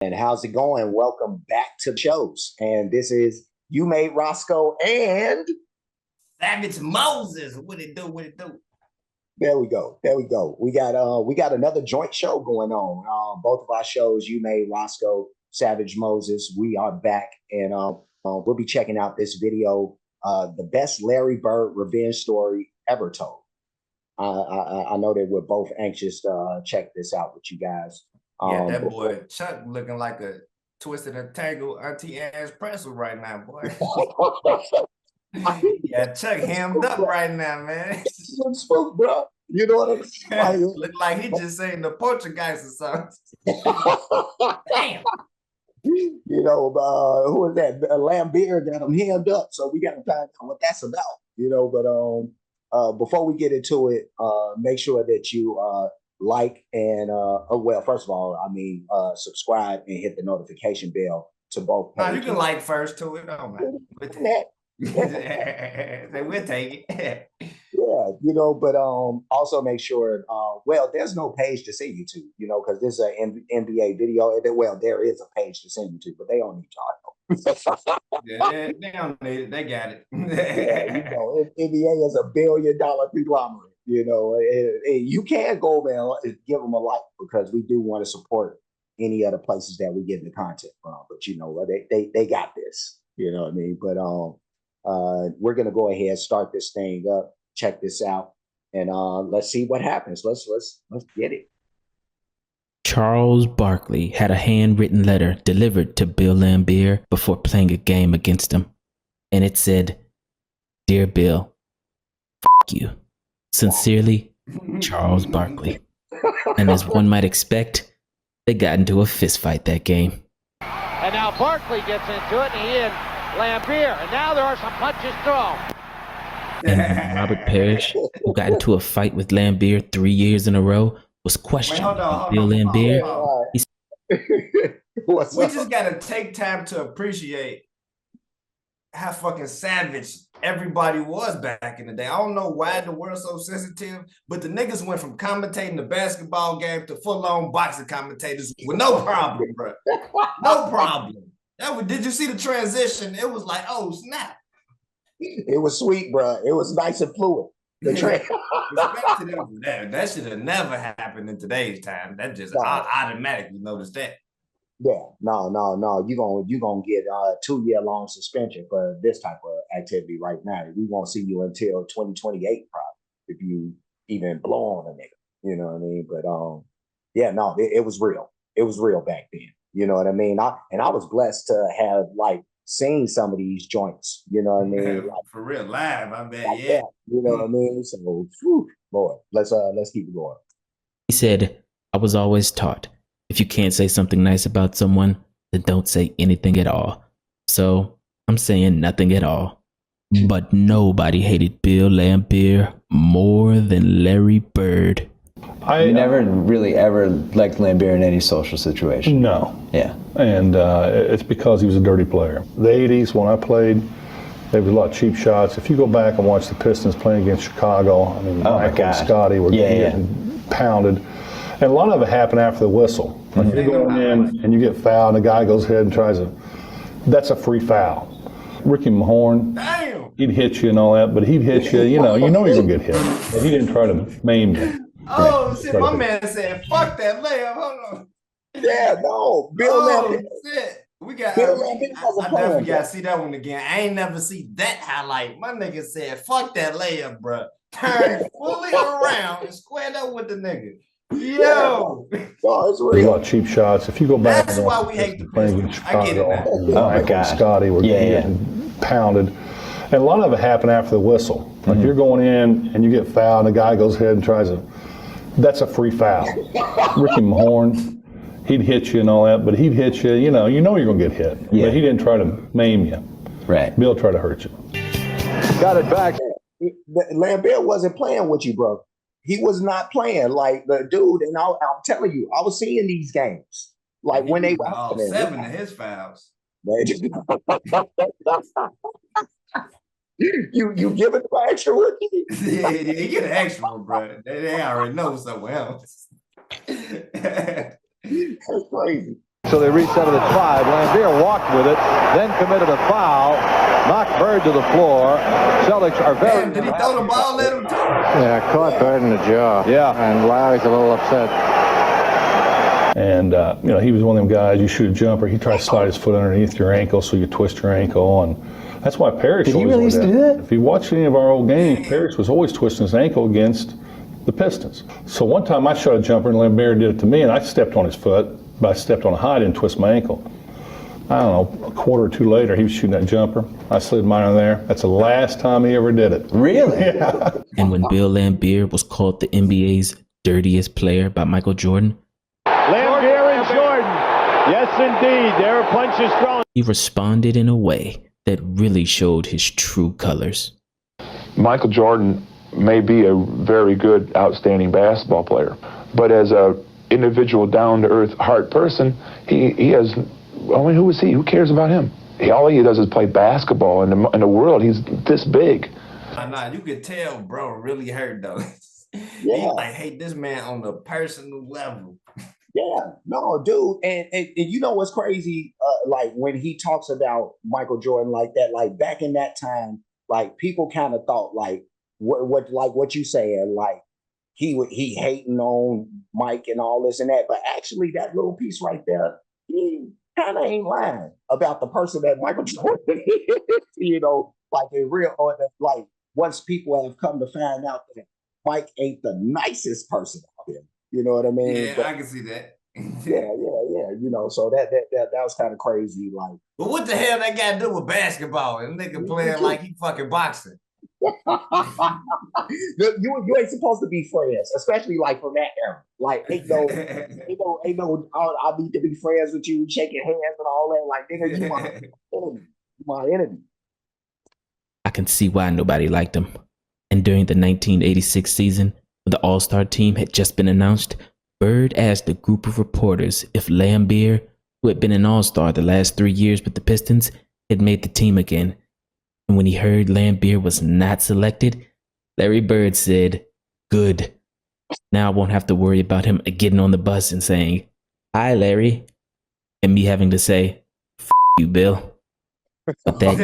And how's it going? Welcome back to the shows. And this is You Made Roscoe and Savage Moses. What it do? What it do? There we go. There we go. We got another joint show going on. Both of our shows, You Made Roscoe, Savage Moses. We are back, and we'll be checking out this video, the best Larry Bird revenge story ever told. I know that we're both anxious to check this out with you guys. Yeah, that boy Chuck looking like a twisted and tangled Auntie Anne's pretzel right now, boy. Yeah, Chuck hemmed up right now, man. Spook, bro. You know what I'm saying? Look like he just saying the Portuguese or something. Damn. You know, who is that? Laimbeer got him hemmed up, so we got to find out what that's about. You know, but before we get into it, make sure that you like and well, first of all, I mean, subscribe and hit the notification bell to both pages. No, you can like first to it. Oh man, we'll take it. Yeah, you know, but also make sure. Well, there's no page to send you to, you know, because this is an NBA video. Well, there is a page to send you to, but they don't need y'all. Yeah, they don't need it. They got it. Yeah, you know, NBA is $1 billion conglomerate. You know, you can go over and give them a like because we do want to support any other places that we get the content from. But you know, they got this. You know what I mean? But we're gonna go ahead and start this thing up. Check this out, and let's see what happens. Let's get it. Charles Barkley had a handwritten letter delivered to Bill Laimbeer before playing a game against him, and it said, "Dear Bill, f*** you. Sincerely, Charles Barkley." And as one might expect, they got into a fist fight that game. And now Barkley gets into it, and he and Laimbeer, and now there are some punches thrown. And Robert Parrish, who got into a fight with Laimbeer 3 years in a row, was questioned by Bill Laimbeer. We just gotta take time to appreciate how fucking savage everybody was back in the day. I don't know why the world's so sensitive, but the niggas went from commentating the basketball game to full-on boxing commentators with no problem, bro. No problem. Did you see the transition? It was like, oh, snap. It was sweet, bro. It was nice and fluid. Respect to them. That should have never happened in today's time. That just I automatically noticed that. Yeah, no. You're gonna get a 2-year-long suspension for this type of activity right now. We won't see you until 2028, probably, if you even blow on a nigga. You know what I mean? But yeah, no, it was real. It was real back then. You know what I mean? I was blessed to have like seen some of these joints. You know what I mean? Like, for real, live. I bet, like yeah. That, you know what I mean? So, whew, boy, let's keep it going. He said, "I was always taught, if you can't say something nice about someone, then don't say anything at all. So I'm saying nothing at all." But nobody hated Bill Laimbeer more than Larry Bird. You never really ever liked Laimbeer in any social situation? No. Yeah. And it's because he was a dirty player. The 80s, when I played, there was a lot of cheap shots. If you go back and watch the Pistons playing against Chicago, I mean, Michael and Scotty were getting pounded. And a lot of it happened after the whistle. Like you're going in and you get fouled, and the guy goes ahead and tries to, that's a free foul. Ricky Mahorn, he'd hit you and all that, but he'd hit you, you know you're gonna get hit. But he didn't try to maim you. Oh, shit, my man said, fuck that layup, hold on. Yeah, no, Bill Laimbeer. Shit. We got, I definitely got to see that one again. I ain't never see that highlight. My nigga said, fuck that layup, bro. Turn fully around and squared up with the nigga. Yo. Oh, it's real. There's a lot of cheap shots. If you go back, that's why we hate the Pistons. I get it now. Michael and Scotty were getting pounded. And a lot of it happened after the whistle. Like you're going in and you get fouled, and the guy goes ahead and tries to, that's a free foul. Ricky Mahorn, he'd hit you and all that, but he'd hit you, you know you're gonna get hit. Yeah. But he didn't try to maim you. Right. Bill tried to hurt you. Got it back. Laimbeer wasn't playing with you, bro. He was not playing like the dude. And I'm telling you, I was seeing these games. Like when they were all 7 of his fouls. You give it the extra rookie? Yeah, you get an extra one, bro. They already know somewhere else. That's crazy. So they reset it at 5. Laimbeer walked with it, then committed a foul, knocked Bird to the floor. Celtics are very... Damn, did he throw the ball at him too? Yeah, caught Bird in the jaw. Yeah. And Larry's a little upset. And, you know, he was one of them guys, you shoot a jumper, he tried to slide his foot underneath your ankle so you twist your ankle. And that's why Parrish Did he always really used to do that? If you watch any of our old games, Parrish was always twisting his ankle against the Pistons. So one time I shot a jumper and Laimbeer did it to me and I stepped on his foot, but I stepped on a high, didn't twist my ankle. I don't know, a quarter or two later, he was shooting that jumper. I slid mine in there. That's the last time he ever did it. Really? Yeah. And when Bill Laimbeer was called the NBA's dirtiest player by Michael Jordan, Laimbeer and Jordan. Yes, indeed. There are punches thrown. he responded in a way that really showed his true colors. Michael Jordan may be a very good, outstanding basketball player, but as a individual, down-to-earth, heart person, he has, I mean, who is he? Who cares about him? All he does is play basketball. In the world, he's this big. Nah, you could tell, bro, really hurt though. Yeah. He like hate this man on the personal level. Yeah, no, dude, and you know what's crazy? Like when he talks about Michael Jordan like that, like back in that time, like people kind of thought like what you saying, like he hating on Mike and all this and that, but actually that little piece right there, he kind of ain't lying about the person that Michael Jordan is, you know, like in real, or that, like once people have come to find out that Mike ain't the nicest person out there. You know what I mean? Yeah, but, I can see that. yeah. You know, so that was kind of crazy. Like, But what the hell that got to do with basketball? And nigga playing like he fucking boxing. you ain't supposed to be friends, especially like from that era. Like, ain't no, I need to be friends with you, shaking hands and all that. Like, nigga, you my enemy. You my enemy. I can see why nobody liked him. And during the 1986 season, when the All-Star team had just been announced, Bird asked a group of reporters if Laimbeer, who had been an All-Star the last 3 years with the Pistons, had made the team again. And when he heard Laimbeer was not selected, Larry Bird said, "Good. Now I won't have to worry about him getting on the bus and saying, 'Hi, Larry,' and me having to say, 'F you, Bill.'" But that we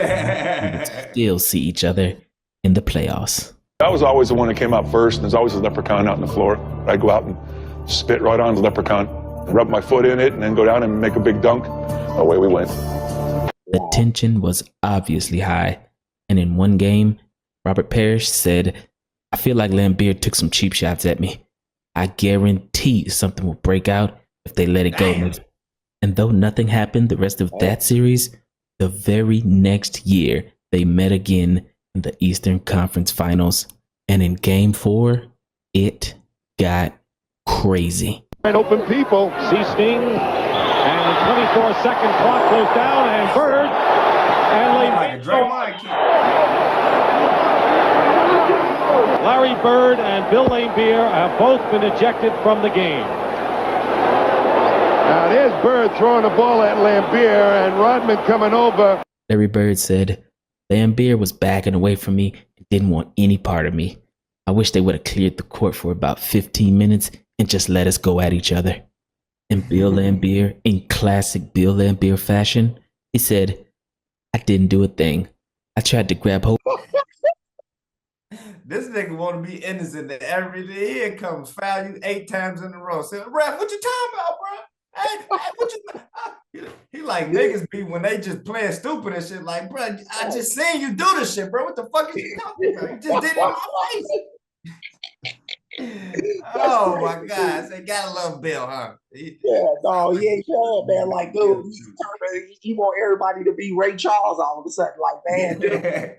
would still see each other in the playoffs. I was always the one that came out first, and there's always a leprechaun out on the floor. I'd go out and spit right on the leprechaun, rub my foot in it, and then go down and make a big dunk. Away we went. The tension was obviously high, and in one game, Robert Parrish said, "I feel like Laimbeer took some cheap shots at me. I guarantee something will break out if they let it go." And though nothing happened the rest of that series, the very next year, they met again in the Eastern Conference Finals. And in Game 4, it got crazy. Open people. C-Sting. And the 24-second clock goes down. And Bird. And Larry Bird and Bill Laimbeer have both been ejected from the game. Now there's Bird throwing the ball at Laimbeer and Rodman coming over. Larry Bird said, "Laimbeer was backing away from me and didn't want any part of me. I wish they would have cleared the court for about 15 minutes and just let us go at each other." And Bill Laimbeer, in classic Bill Laimbeer fashion, he said, "I didn't do a thing. I tried to grab hold." This nigga want to be innocent and every day here comes foul you 8 times in a row. Say, "Ref, what you talking about, bro? Hey, what you?" He like niggas be when they just playing stupid and shit. Like, bro, I just seen you do this shit, bro. What the fuck is you talking about? You just did it in my face. Oh my God! They gotta love Bill, huh? Yeah, no, he ain't bad, man. Like, dude, he want everybody to be Ray Charles all of a sudden. Like, man, dude,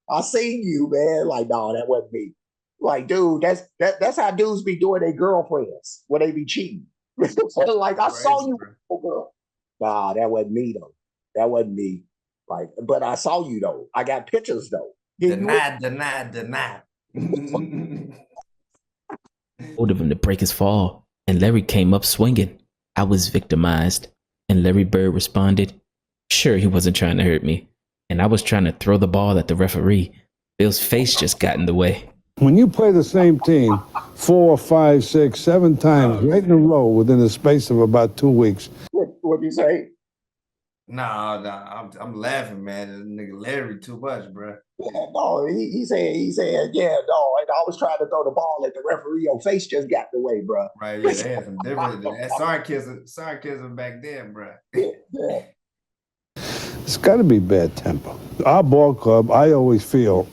I seen you, man. Like, no, that wasn't me. Like, dude, that's how dudes be doing their girlfriends when they be cheating. Like, I saw you, girl. Nah, that wasn't me though. That wasn't me. Like, but I saw you though. I got pictures though. Denied. Hold of him to break his fall, and Larry came up swinging. "I was victimized," and Larry Bird responded, "Sure, he wasn't trying to hurt me, and I was trying to throw the ball at the referee. Bill's face just got in the way." When you play the same team 4, 5, 6, 7 times right in a row within the space of about 2 weeks, What'd you say? Nah, I'm laughing, man. This nigga Larry too much, bro. Yeah, no, he said, yeah, no, and I was trying to throw the ball at the referee. Your face just got in the way, bro. Right, yeah, they had some different sarcasm back then, bro. Yeah. It's got to be bad temper. Our ball club, I always feel,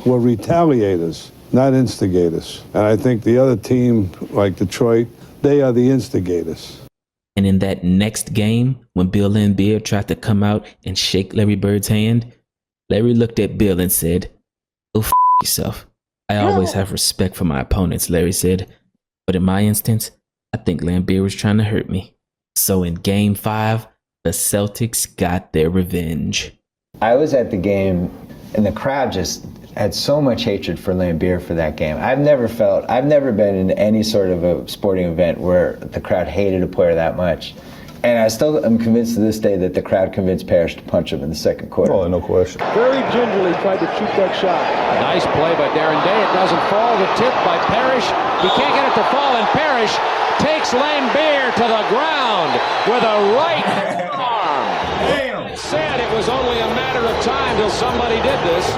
were retaliators, not instigators. And I think the other team, like Detroit, they are the instigators. And in that next game, when Bill Laimbeer tried to come out and shake Larry Bird's hand, Larry looked at Bill and said, "Go f yourself. I always have respect for my opponents," Larry said. But in my instance, I think Laimbeer was trying to hurt me. So in Game 5, the Celtics got their revenge. I was at the game, and the crowd just had so much hatred for Laimbeer for that game. I've never been in any sort of a sporting event where the crowd hated a player that much. And I still am convinced to this day that the crowd convinced Parrish to punch him in the second quarter. Oh, no question. Very gingerly tried to shoot that shot. Nice play by Darren Day. It doesn't fall. The tip by Parrish. He can't get it to fall, and Parrish takes Laimbeer to the ground with a right arm. Damn. It said it was only a matter of time till somebody did this.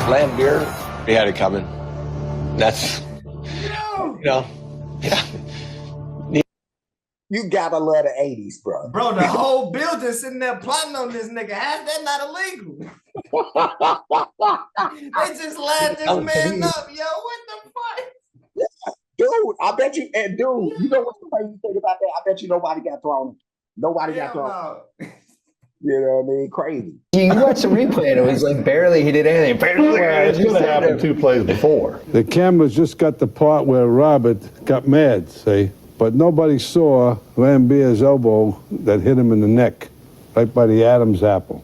Laimbeer, he had it coming. That's, you know, yeah. You gotta love the 80s, bro. Bro, the whole building sitting there plotting on this nigga. How's that not illegal? They just lined this man up, yo. What the fuck? Yeah. Dude, I bet you, and dude, you know what's the crazy thing about that? I bet you nobody got thrown. Nobody got thrown. No. You know what I mean? Crazy. You watch the replay, and it was like barely he did anything. It's going to happen 2 plays before. The cameras just got the part where Robert got mad, see? But nobody saw Laimbeer's elbow that hit him in the neck, right by the Adam's apple.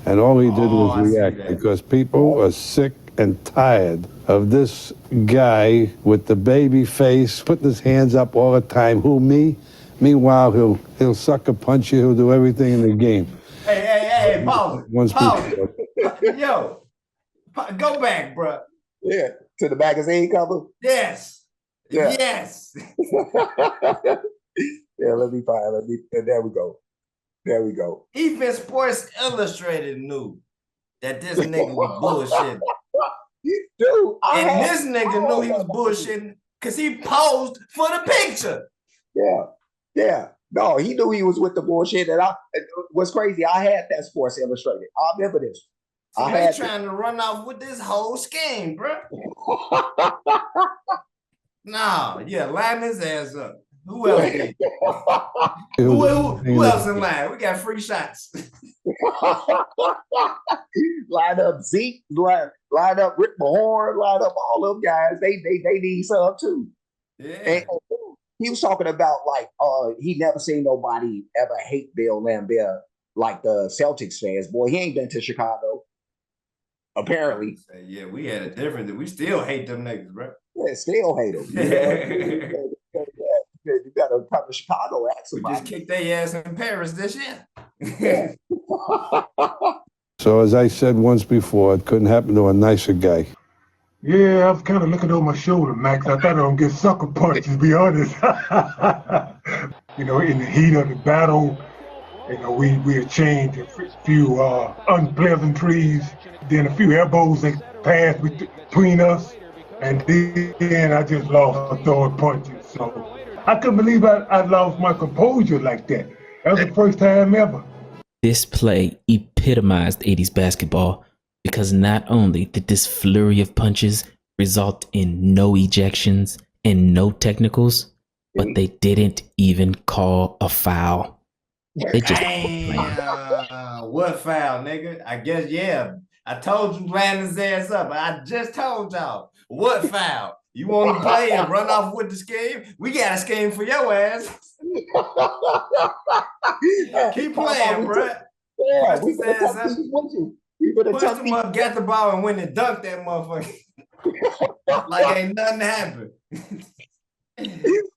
And all he did was react, because people are sick and tired of this guy with the baby face, putting his hands up all the time. Who, me? Meanwhile, he'll sucker punch you, he'll do everything in the game. Hey, pause. Pause. Yo, go back, bro. Yeah, to the magazine cover. Yes. Yeah. Yes. Yeah, there we go. There we go. Even Sports Illustrated knew that this nigga was bullshitting. Dude, this nigga knew he was bullshitting because he posed for the picture. Yeah. No, he knew he was with the bullshit. And what's crazy, I had that Sports Illustrated. I remember this. So they trying to run off with this whole scheme, bro. No, yeah, line his ass up. Who else did? Who else in line? We got free shots. Line up Zeke, line up Rick Mahorn, line up all them guys. They need some too. Yeah. And he was talking about like he never seen nobody ever hate Bill Laimbeer like the Celtics fans. Boy, he ain't been to Chicago. Apparently. Yeah, we had a difference. We still hate them niggas, bro. Yeah, still hate them. You gotta come to Chicago, ask we just kicked their ass in Paris this year. Yeah. So as I said once before, it couldn't happen to a nicer guy. Yeah, I was kind of looking over my shoulder, Max. I thought I was going to get sucker punched, to be honest. You know, in the heat of the battle, you know, we exchanged a few unpleasantries, then a few elbows that passed between us, and then I just lost a throwing punches. So I couldn't believe I lost my composure like that. That was the first time ever. This play epitomized 80s basketball because not only did this flurry of punches result in no ejections and no technicals, but they didn't even call a foul. They just what foul, nigga? I guess, yeah. I told you line his ass up. I just told y'all. What foul? You want to play and run off with the scheme? We got a scheme for your ass. Keep playing, bro. Yeah, we better tuck these with you. We better push tuck them these. up, get the ball, and win and dunk that motherfucker. Like ain't nothing happened.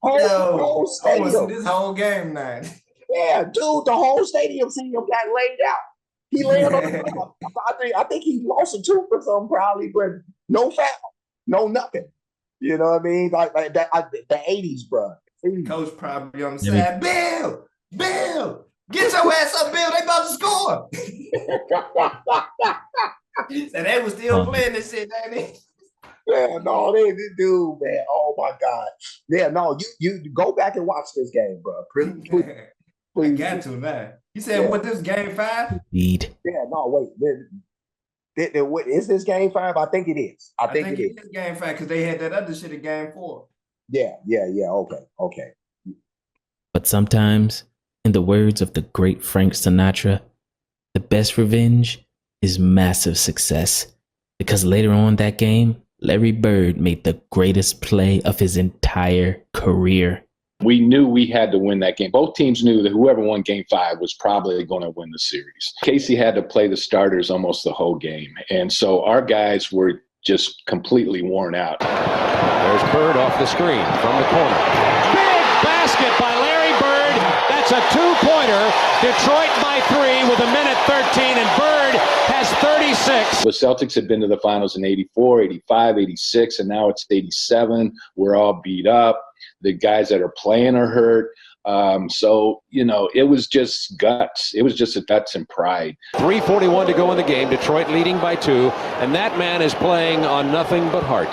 Whole I want to see stadium. this whole game now. Yeah, dude, the whole stadium got laid out. He laid on the ground. I think he lost a tooth or something probably, but no foul, no nothing. You know what I mean? Like that, the 80s, bro. Coach probably on the side. Bill, Get your ass up, Bill. They about to score. And they was still playing this shit, ain't they? Yeah, no, they do, man. Oh my God. Yeah, no, you go back and watch this game, bro. Please. I got to now. You said what this game 5? Indeed. Yeah, no, wait. Is this game 5? I think it is. I think it is game 5 because they had that other shit in game 4. Yeah. Okay. But sometimes, in the words of the great Frank Sinatra, the best revenge is massive success. Because later on that game, Larry Bird made the greatest play of his entire career. We knew we had to win that game. Both teams knew that whoever won game 5 was probably going to win the series. Casey had to play the starters almost the whole game. And so our guys were just completely worn out. There's Bird off the screen from the corner. Big basket by Larry Bird. That's a 2-pointer. Detroit by 3 with 1:13, and Bird has 36. The Celtics had been to the finals in 84, 85, 86, and now it's 87. We're all beat up. The guys that are playing are hurt. So, it was just guts. It was just a guts and pride. 3:41 to go in the game. Detroit leading by 2. And that man is playing on nothing but heart.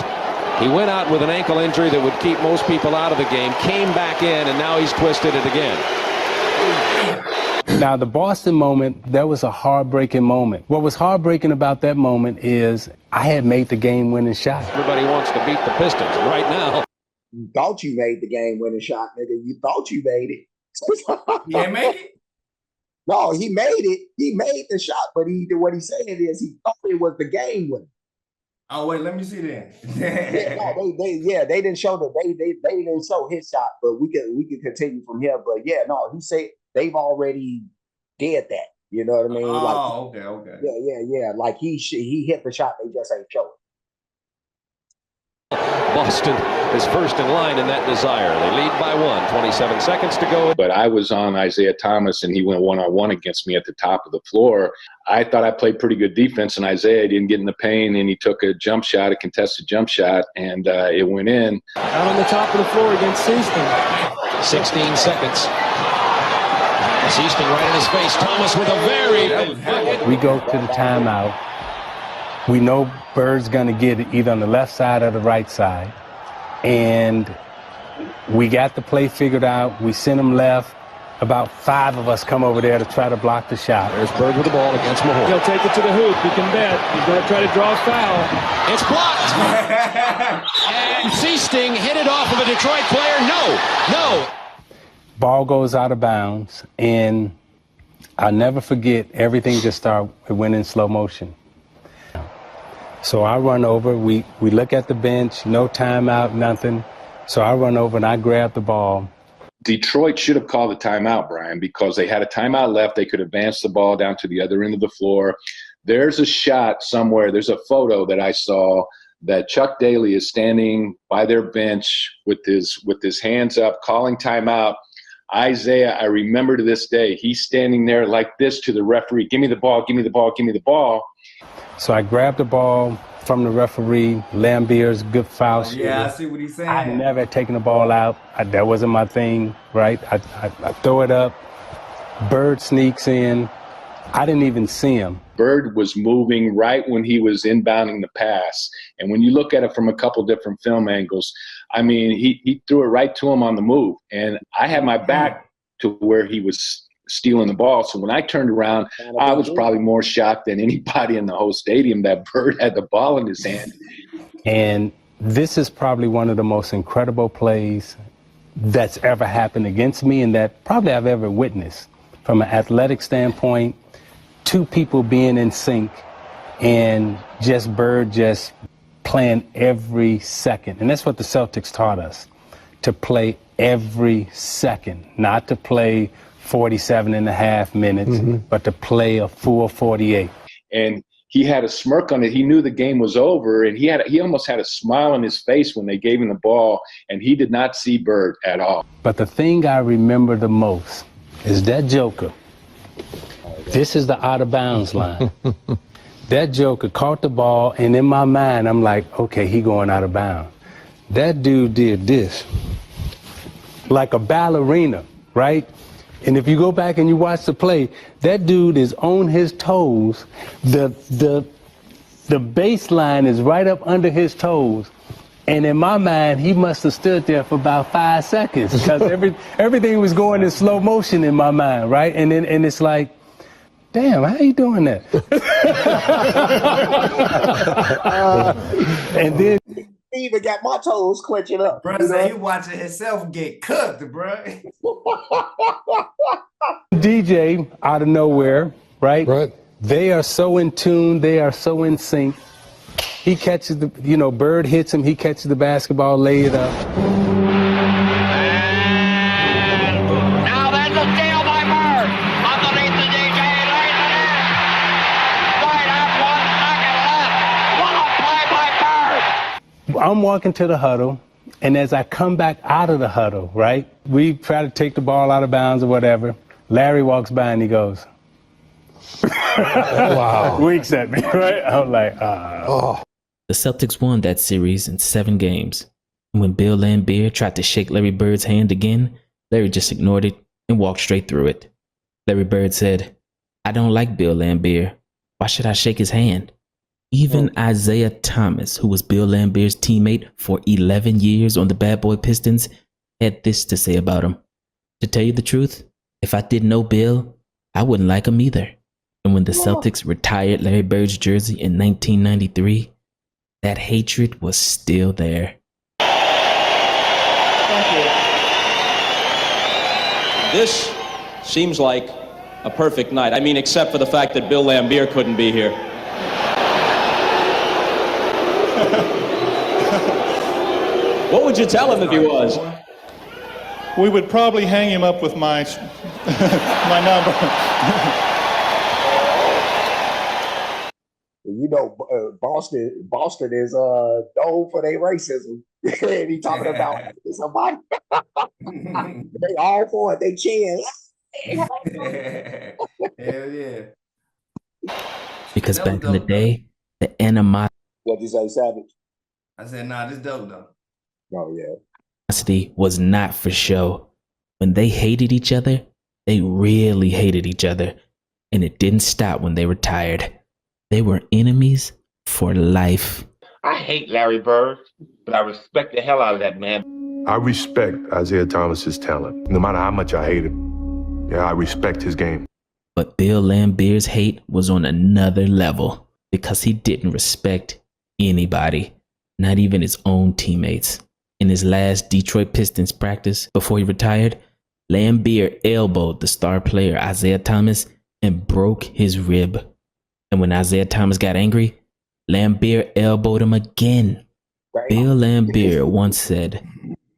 He went out with an ankle injury that would keep most people out of the game, came back in, and now he's twisted it again. Now, the Boston moment, that was a heartbreaking moment. What was heartbreaking about that moment is I had made the game-winning shot. Everybody wants to beat the Pistons right now. You thought you made the game-winning shot, nigga. You thought you made it. He ain't make it? No, he made it. He made the shot, but what he's saying is he thought it was the game winner. Oh wait, let me see that. They didn't show they didn't show his shot, but we can continue from here. But yeah, no, he said they've already did that. You know what I mean? Oh, okay. Yeah. Like he hit the shot, they just ain't show it. Boston is first in line in that desire. They lead by 1, 27 seconds to go. But I was on Isaiah Thomas, and he went one-on-one against me at the top of the floor. I thought I played pretty good defense, and Isaiah didn't get in the paint, and he took a contested jump shot, and it went in. Out on the top of the floor against Seaston. 16 seconds. Seaston right in his face. Thomas with a very big bucket. We go to the timeout. We know Bird's going to get it either on the left side or the right side. And we got the play figured out. We sent him left. About 5 of us come over there to try to block the shot. There's Bird with the ball against Mahone. He'll take it to the hoop. You can bet. He's going to try to draw a foul. It's blocked. And Seaston hit it off of a Detroit player. No. Ball goes out of bounds. And I'll never forget, everything just went in slow motion. So I run over, we look at the bench, no timeout, nothing. So I run over and I grab the ball. Detroit should have called a timeout, Brian, because they had a timeout left. They could advance the ball down to the other end of the floor. There's a shot somewhere. There's a photo that I saw that Chuck Daly is standing by their bench with his hands up, calling timeout. Isaiah, I remember to this day, he's standing there like this to the referee. Give me the ball, give me the ball, give me the ball. So I grabbed the ball from the referee. Laimbeer's good foul shooter. Yeah, I see what he's saying. I never had taken the ball out. That wasn't my thing, right? I throw it up. Bird sneaks in. I didn't even see him. Bird was moving right when he was inbounding the pass. And when you look at it from a couple different film angles, I mean, he threw it right to him on the move. And I had my back to where he was stealing the ball. So when I turned around, I was probably more shocked than anybody in the whole stadium that Bird had the ball in his hand. And this is probably one of the most incredible plays that's ever happened against me and that probably I've ever witnessed. From an athletic standpoint, 2 people being in sync and just Bird just playing every second. And that's what the Celtics taught us, to play every second, not to play 47 and a half minutes, but to play a full 48. And he had a smirk on it. He knew the game was over, and he almost had a smile on his face when they gave him the ball, and he did not see Bird at all. But the thing I remember the most is that Joker. This is the out of bounds line. That Joker caught the ball, and in my mind, I'm like, okay, he going out of bounds. That dude did this, like a ballerina, right? And if you go back and you watch the play, that dude is on his toes. The baseline is right up under his toes. And in my mind, he must have stood there for about 5 seconds because everything was going in slow motion in my mind, right? And it's like, damn, how you doing that? And then he even got my toes clenching up. Bro say he watching himself get cooked, bro. DJ out of nowhere, right? Right. They are so in tune. They are so in sync. He catches the, Bird hits him. He catches the basketball, lay it up. Now there's a steal by Bird. Underneath the DJ, lays it in. Right up, 1 second left. What a play by Bird. I'm walking to the huddle, and as I come back out of the huddle, right, we try to take the ball out of bounds or whatever. Larry walks by and he goes, wow. Winks at me, right? I'm like, The Celtics won that series in 7 games. And when Bill Laimbeer tried to shake Larry Bird's hand again, Larry just ignored it and walked straight through it. Larry Bird said, I don't like Bill Laimbeer. Why should I shake his hand? Even Isaiah Thomas, who was Bill Laimbeer's teammate for 11 years on the Bad Boy Pistons, had this to say about him. To tell you the truth, if I didn't know Bill, I wouldn't like him either. And when the Celtics retired Larry Bird's jersey in 1993, that hatred was still there. Thank you. This seems like a perfect night. I mean, except for the fact that Bill Laimbeer couldn't be here. What would you tell him if he was? We would probably hang him up with my my number. Boston is known for their racism. And he talking about somebody. They all for it. They cheer. Hell yeah. Because back in the day, the animosity What'd you say, Savage? I said, nah, this dope though. Oh yeah. was not for show. When they hated each other, they really hated each other. And it didn't stop when they retired. They were enemies for life. I hate Larry Bird, but I respect the hell out of that man. I respect Isaiah Thomas's talent. No matter how much I hate him, yeah, I respect his game. But Bill Laimbeer's hate was on another level because he didn't respect anybody, not even his own teammates. In his last Detroit Pistons practice before he retired, Laimbeer elbowed the star player Isaiah Thomas and broke his rib. And when Isaiah Thomas got angry, Laimbeer elbowed him again. Bill Laimbeer once said,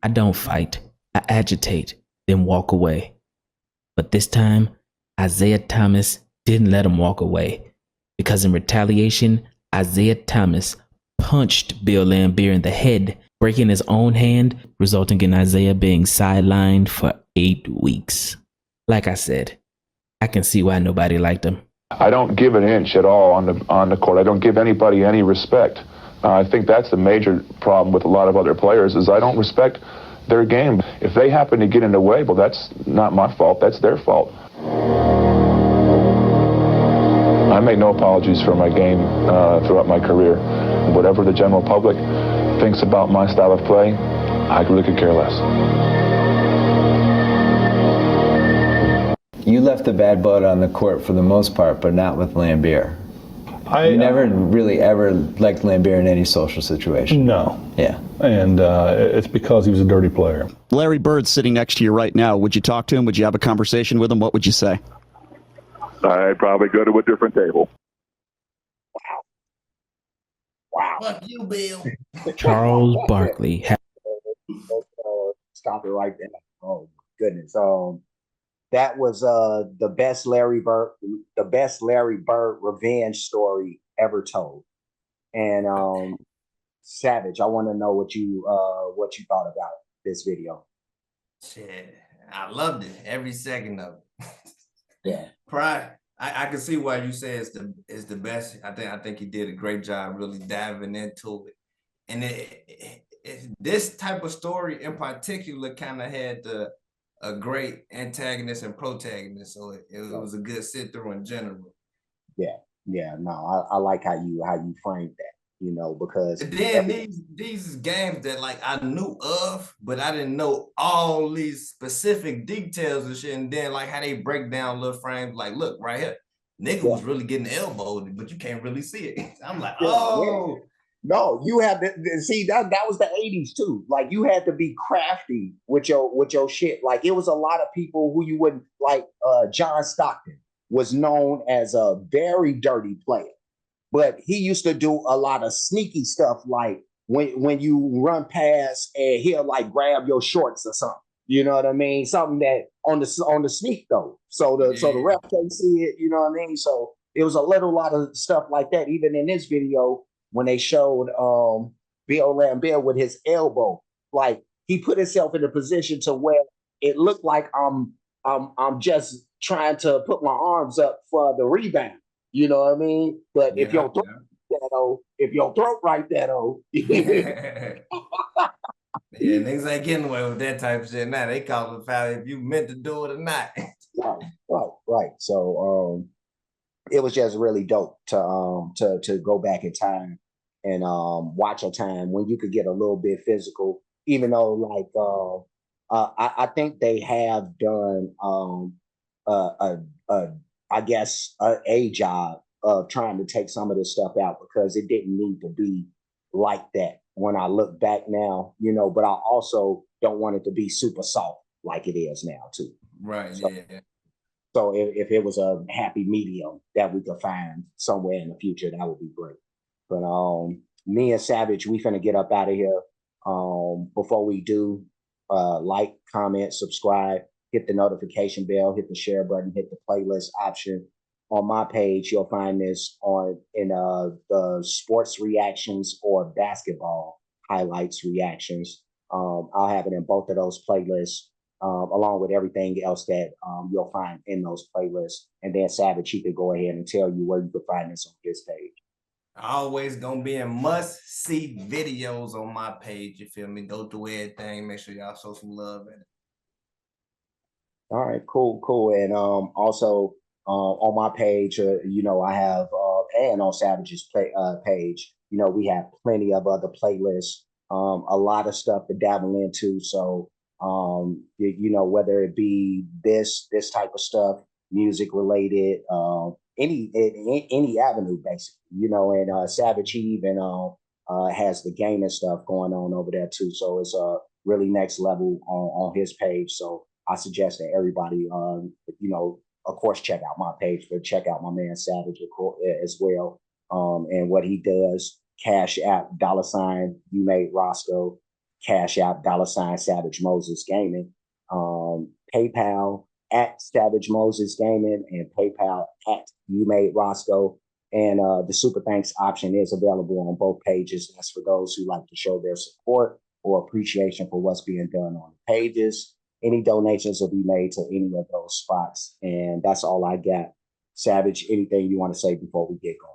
I don't fight, I agitate, then walk away. But this time, Isaiah Thomas didn't let him walk away, because in retaliation, Isaiah Thomas punched Bill Laimbeer in the head, breaking his own hand, resulting in Isaiah being sidelined for 8 weeks. Like I said, I can see why nobody liked him. I don't give an inch at all on the court. I don't give anybody any respect. I think that's the major problem with a lot of other players is I don't respect their game. If they happen to get in the way, well, that's not my fault. That's their fault. I make no apologies for my game throughout my career. Whatever the general public thinks about my style of play, I really could care less. You left the bad blood on the court for the most part, but not with Laimbeer. You never really ever liked Laimbeer in any social situation. No. Yeah. And it's because he was a dirty player. Larry Bird's sitting next to you right now. Would you talk to him? Would you have a conversation with him? What would you say? I'd probably go to a different table. Wow. Fuck you, Bill. Charles Barkley had stop it right there. Oh goodness. That was the best Larry Bird revenge story ever told. And Savage, I want to know what you thought about this video. Shit, I loved it, every second of it. Yeah. Pride. I can see why you say it's the best. I think he did a great job really diving into it. And this type of story in particular kind of had the a great antagonist and protagonist. So it was a good sit through in general. Yeah, no, I like how you framed that, you know, because and then these games that like I knew of, but I didn't know all these specific details and shit. And then like how they break down little frames, like look right here, nigga was really getting elbowed, but you can't really see it. I'm like, oh. No, you have to see that was the 80s too. Like you had to be crafty with your shit. Like it was a lot of people who you wouldn't like. John Stockton was known as a very dirty player, but he used to do a lot of sneaky stuff. Like when you run past and he'll like grab your shorts or something. You know what I mean? Something that on the sneak though. So the ref can't see it. You know what I mean? So it was a lot of stuff like that. Even in this video, when they showed Bill Laimbeer with his elbow, like he put himself in a position to where it looked like I'm just trying to put my arms up for the rebound. You know what I mean? But if your throat right there, yeah, niggas ain't getting away with that type of shit now. They call it foul if you meant to do it or not. Right. So it was just really dope to go back in time and watch a time when you could get a little bit physical, even though like I think they have done I guess a job of trying to take some of this stuff out because it didn't need to be like that when I look back now, you know, but I also don't want it to be super soft like it is now too. Right. So if it was a happy medium that we could find somewhere in the future, that would be great. But me and Savage, we finna get up out of here. Before we do, like, comment, subscribe, hit the notification bell, hit the share button, hit the playlist option. On my page, you'll find this in the sports reactions or basketball highlights reactions. I'll have it in both of those playlists, along with everything else that you'll find in those playlists. And then Savage, he could go ahead and tell you where you can find this on his page. Always gonna be in must-see videos on my page. You feel me? Go through everything. Make sure y'all show some love in it. All right, cool. And also on my page, you know, I have and on Savage's page, you know, we have plenty of other playlists, a lot of stuff to dabble into. So you know, whether it be this type of stuff, music related, any avenue basically, you know, and Savage even has the gaming stuff going on over there too. So it's really next level on his page. So I suggest that everybody, you know, of course, check out my page, but check out my man Savage as well. And what he does, Cash App, $, you made ROSKOE, Cash App, $, Savagemosesgaming, PayPal at Savagemosesgaming, and PayPal at you made ROSKOE. And the super thanks option is available on both pages. That's for those who like to show their support or appreciation for what's being done on the pages. Any donations will be made to any of those spots. And that's all I got. Savage, anything you want to say before we get going?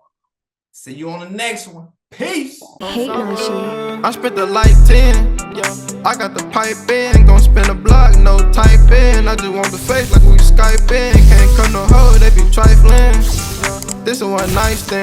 See you on the next one. Peace. I spent the light 10. Yeah. I got the pipe in. Gon' spin a block, no type in. I just want the face like we Skype in. Can't cut no hoe, they be trifling. This is one night stand.